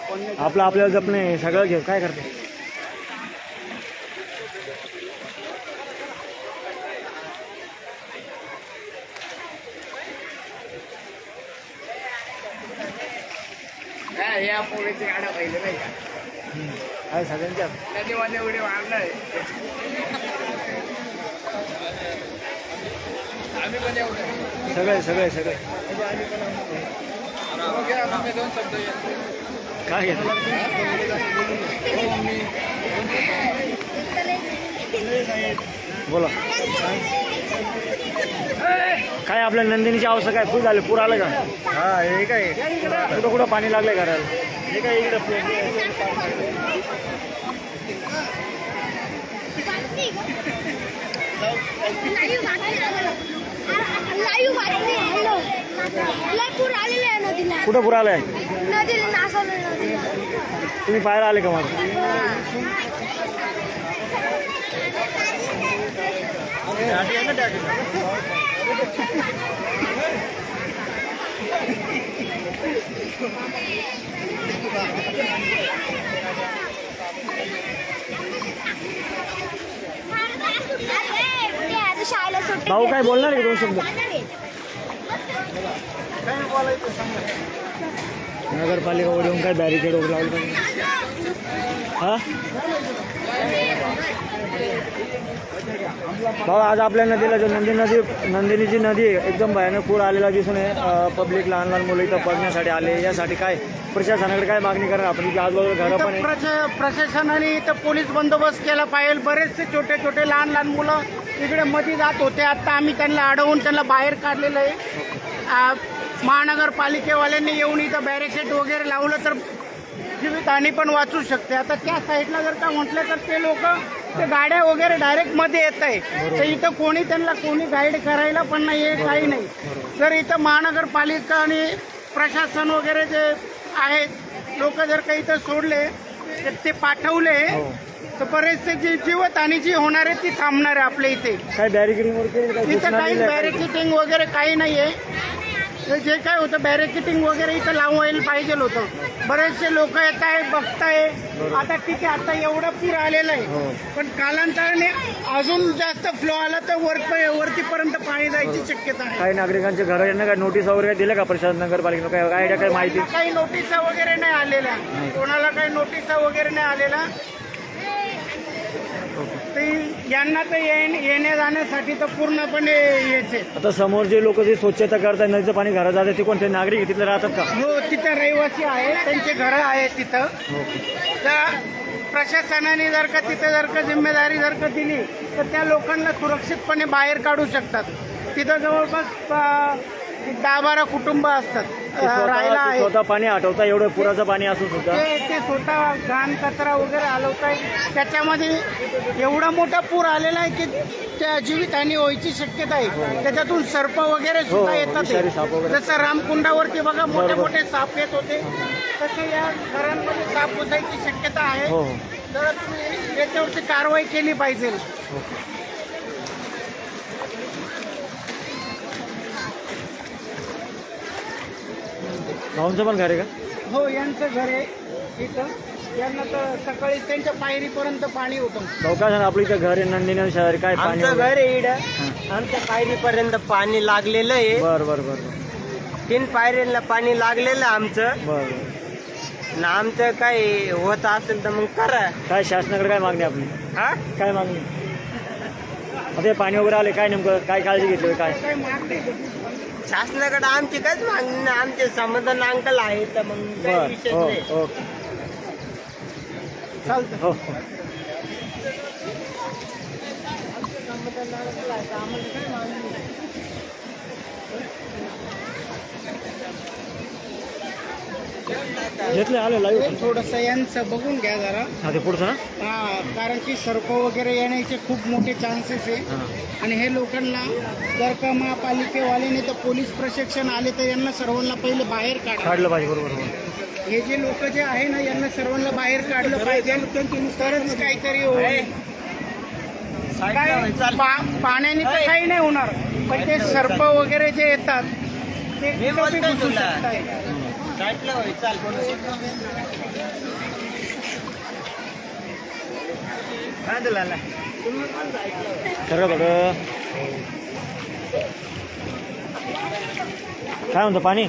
आपलं आपल्याला जपणे सगळं घेऊ काय करते. या पोलीसची गाड्या पाहिजे नाही का काय सगळ्यांच्या नदीमध्ये उडी मारलाय आम्ही पण येऊ सगळे सगळे सगळे दोन शब्द काय घेतलं बोला. काय आपल्या नंदिनीची अवस्था काय पूर झाले पूर आलं का. हा हे काय कुठं कुठं पाणी लागलंय घराला. हे काय इकडं कुठं पूर आलाय. तुम्ही पाहायला आले का माझं. भाऊ काय बोलणार आहे दोन शब्द. नगरपालिका येऊन काय बॅरिकेड वगैरे लावलं हा भाऊ. आज आपल्या नदीला जो नंदिनीची नदी एकदम भयानक पूर आलेला दिसून आहे. पब्लिक लहान लहान मुलं इथं बघण्यासाठी आले. यासाठी काय प्रशासनाकडे काय मागणी करणार आपण की आजूबाजूला घरं पण आहे. प्रशासनाने इथं पोलीस बंदोबस्त केला पाहिजे. बरेचसे छोटे छोटे लहान लहान मुलं इकडे मध्ये जात होते. आता आम्ही त्यांना अडवून त्यांना बाहेर काढलेलं आहे. महानगरपालिकेवाल्यांनी येऊन इथं बॅरिकेड वगैरे लावलं तर जीवितहानी पण वाचू शकते. आता त्या साईडला जर का म्हटलं तर ते लोक ते गाड्या वगैरे डायरेक्ट मध्ये येत आहे. तर इथं त्यांना कोणी गाईड करायला पण नाही आहे काही नाही. जर इथं महानगरपालिका आणि प्रशासन वगैरे जे आहेत लोक जर काही इथं सोडले तर ते पाठवले तर बरेचसे जी जीवितहानी जी होणार आहे ती थांबणार आहे आपल्या इथे. काय बॅरिकेडिंग वगैरे इथं काही बॅरिकेडिंग वगैरे काही नाही आहे. जे काय होतं बॅरिकेडिंग वगैरे इथं लावायला पाहिजे होतं. बरेचसे लोक येत आहे बघताय. आता ठीक आहे आता एवढं पूर आलेलं आहे पण कालांतराने अजून जास्त फ्लो आला तर वरतीपर्यंत पाणी जायची शक्यता आहे. काही नागरिकांचे घर यांना काय नोटीस वगैरे दिल्या का प्रशासन नगरपालिकेनं काय आयडिया काय माहिती. काही नोटिसा वगैरे नाही आलेल्या. कोणाला काही नोटिसा वगैरे नाही आलेल्या. यांना तर येण्या जाण्यासाठी तर पूर्णपणे यायचे. आता समोर जे लोक जे स्वच्छता करतात नदीचं पाणी घरात जातात ते कोणते नागरिक तिथले राहतात का. हो तिथं रहिवासी आहे त्यांचे घरं आहेत तिथं. तर प्रशासनाने जर का जिम्मेदारी जर का दिली तर त्या लोकांना सुरक्षितपणे बाहेर काढू शकतात. तिथं जवळपास 10-12 कुटुंब असतात राहायला आहे. स्वतः पाणी हटवता एवढं पुराचं पाणी असून सुद्धा ते स्वतः घाण कचरा वगैरे हलवताय. त्याच्यामध्ये एवढा मोठा पूर आलेला आहे की त्या जीवितहानी व्हायची शक्यता आहे. त्याच्यातून सर्प वगैरे सुद्धा येतात. जसं रामकुंडावरती बघा मोठे मोठे साप येत होते तसे या घरांमध्ये साप घुसायची शक्यता आहे. तर तुम्ही याच्यावरती कारवाई केली पाहिजे. भाऊंचं पण घर आहे का. हो यांचं घर आहे इथं. यांना तर सकाळी त्यांच्या पायरीपर्यंत पाणी होतं. भाऊ काय आपलं इथं घर आहे नंदिनी शहर काय पाणी आमचं घर आहे इकडं. आमच्या पायरीपर्यंत पाणी लागलेलं आहे. बरं 3 पायरीला पाणी लागलेलं आमचं. बरं आमचं काय होत असेल तर मग करा. काय शासनाकडे काय मागणी आपली. हा काय मागणी. आता पाणी वगैरे आले काय नेमकं काय काळजी घेतली काय. शासनाकडे आमची काहीच मागणी नाही. आमचे समाधान अंकल आहे तर मग काही विषय नाही. ओके चालतं. हो घेतले आले लाईव्ह. थोडंसं यांचं बघून घ्या जरा. हा ते पुढचं ना. कारण की सर्प वगैरे येण्याचे खूप मोठे चान्सेस आहे. आणि हे लोकांना जर का महापालिकेवाल्याने तर पोलीस प्रशिक्षण आले तर यांना सर्वांना पहिले बाहेर काढलं पाहिजे. बरोबर हे जे लोक जे आहे ना यांना सर्वांना बाहेर काढलं पाहिजे तरच काहीतरी होईल. पाण्याने तर काही नाही होणार पण ते सर्प वगैरे जे येतात ते घुसू शकतात. साईडला होय चाल काय दिला सगळं थोडं काय म्हणतं पाणी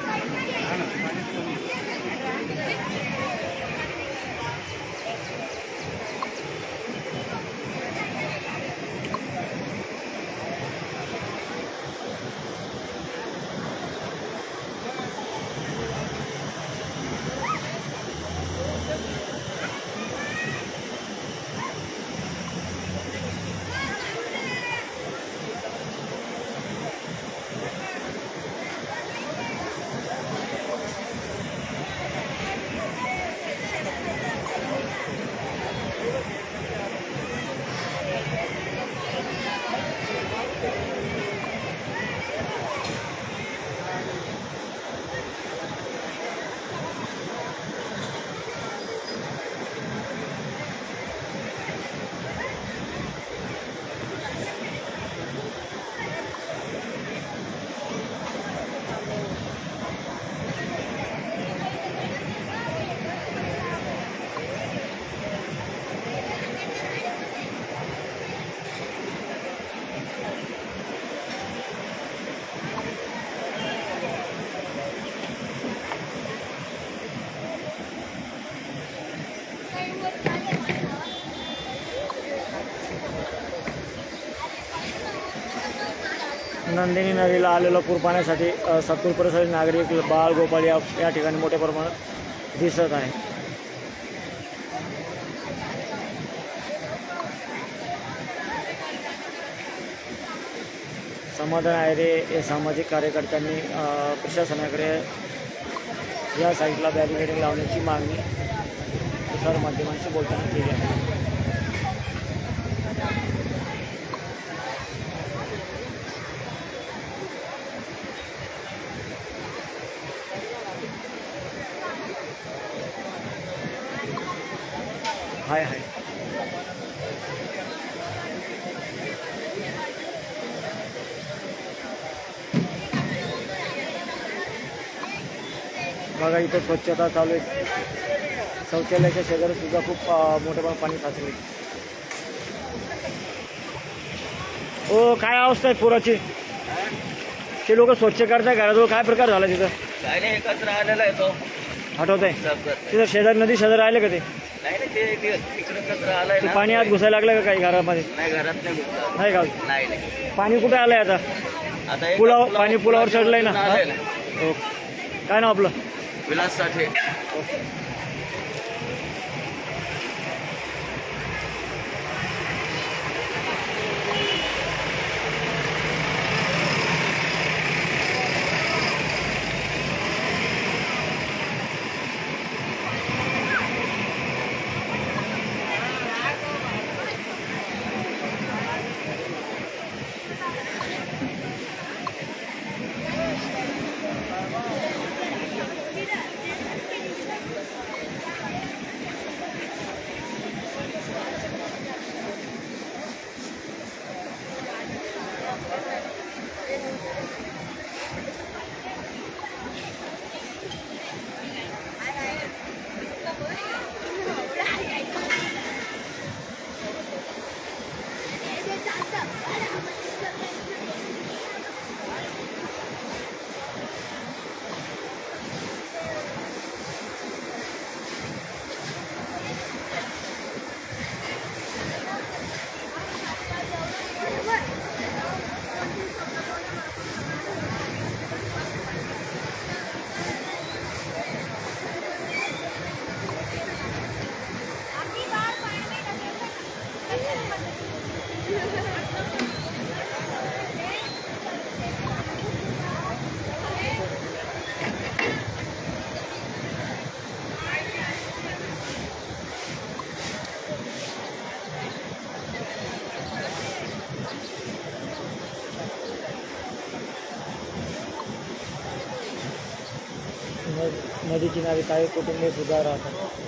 नंदिनी नदीला आलेला पूर पाहण्यासाठी सातपूर परिसरातील नागरिक बाळ गोपाळ या ठिकाणी मोठ्या प्रमाणात दिसत आहे. समाधान आयरे हे सामाजिक कार्यकर्त्यांनी प्रशासनाकडे या साईडला बॅरिकेडिंग लावण्याची मागणी प्रसारमाध्यमांशी बोलताना केली आहे. हाय हाय बघा इथं स्वच्छता चालू आहे. शौचालयाच्या शेजारी सुद्धा खूप मोठ्या प्रमाणात पाणी साचले. ओ काय अवस्था आहे पुराची. ते लोक स्वच्छ करताय घराजवळ काय प्रकार झाला तिथं काय नाही एकत्र आलेला आहे तो हटवत आहे. तिथं शेजारी नदी शेजारी राहिले का ते नाही तिकडे कचरा आलाय ते पाणी आत घुसायला लागलं का काही घरामध्ये नाही घरात नाही घुसला नाही का नाही पाणी कुठे आलंय आता आता पुलावर पाणी पुलावर चढलंय ना आलंय ना. हो काय नाव आपलं विलास साठे नदी किनारी काही कुटुंबे सुद्धा राहतात.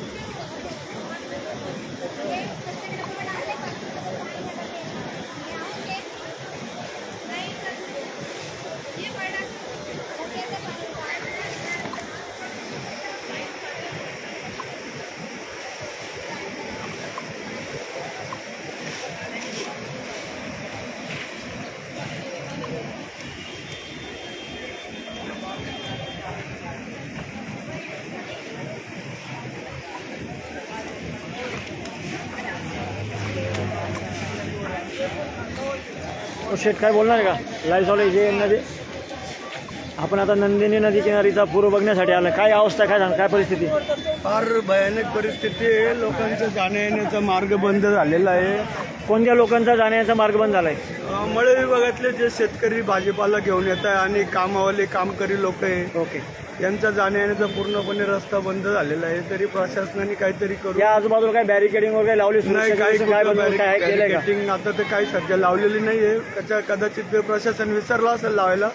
शेठ काय बोलणार आहे का लाईव्ह चालू आहे जे नदी आपण आता नंदिनी नदी किनारीचा पूर बघण्यासाठी आलं काय अवस्था काय सांग काय परिस्थिती फार भयानक परिस्थिती आहे. लोकांचा जाण्या येण्याचा मार्ग बंद झालेला आहे. कोणत्या लोकांचा जाण्याचा मार्ग बंद झालाय मळे विभागातले जे शेतकरी भाजीपाला घेऊन येत आहे आणि कामावाले कामकरी लोक आहे ओके यांचा जाण्या येण्याचा पूर्णपणे रस्ता बंद झालेला आहे. तरी प्रशासनाने काहीतरी करू या आजूबाजूला काय बॅरिकेडिंग वगैरे लावली नाही. काही काय बंदोबस्त काय केलंय का बॅरिकेटिंग आता तर काही सध्या लावलेली नाहीये. कदाचित ते प्रशासन विसरलं असेल लावायला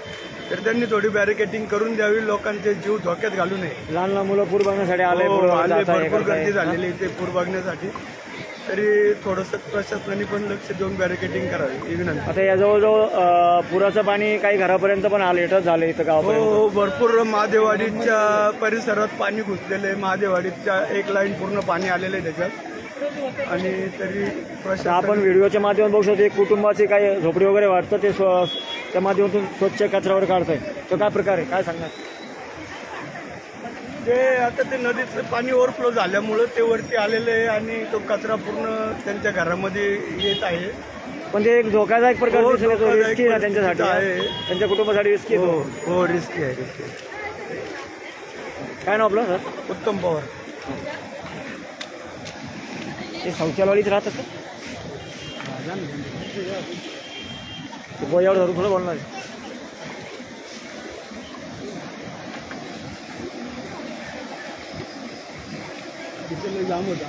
तर त्यांनी थोडी बॅरिकेटिंग करून द्यावी. लोकांचे जीव धोक्यात घालू नये. लहान लहान मुलं पूर बघण्यासाठी आले हो, आले भरपूर गर्दी झालेली इथे पूर बघण्यासाठी. तरी थोडंसं प्रशासनाने पण लक्ष देऊन बॅरिकेटिंग करावी ही विनंती. आता या जवळजवळ पुराचं पाणी काही घरापर्यंत पण आलं इथं झालं इथं गावापर्यंत हो भरपूर महादेवाडीच्या परिसरात पाणी घुसलेलं आहे. महादेवाडीच्या एक लाईन पूर्ण पाणी आलेलं आहे त्याच्यात. आणि तरी तर प्रशासन आपण व्हिडिओच्या माध्यमातून बघू शकतो एक कुटुंबाची काही झोपडी वगैरे वाटतं ते त्या माध्यमातून स्वच्छ कचऱ्यावर काढतंय तो काय प्रकार आहे काय सांगणार ते आता ते नदीचं पाणी ओव्हरफ्लो झाल्यामुळं ते वरती आलेलं आहे आणि तो कचरा पूर्ण त्यांच्या घरामध्ये येत आहे. पण ते एक धोकादायक प्रकार हो, दिसत आहे. तो धोकादायक रिस्की ना परिस्थिती त्यांच्यासाठी आहे. त्यांच्या कुटुंबासाठी रिस्की हो हो रिस्की आहे रिस्की. काय नाव आपलं सर उत्तम पवार. ते शौचालयात राहतात का ते बोयावर धरून थोडं बोलणार आहे. तिथे जाम होतं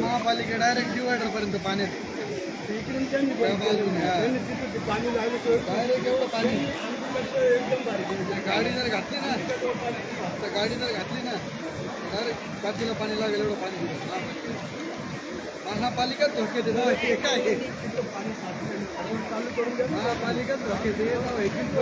महापालिका डायरेक्ट डिवायडर पर्यंत पाण्यात इकडून त्यांनी तिथे ते पाणी लागलं डायरेक्ट एवढं पाणी गाडी जर घातली ना गाडी जर घातली ना डायरेक्ट पाचीला पाणी लागेल एवढं पाणी महापालिकाच धोके देत काय महापालिकाच धोके देत महापालिका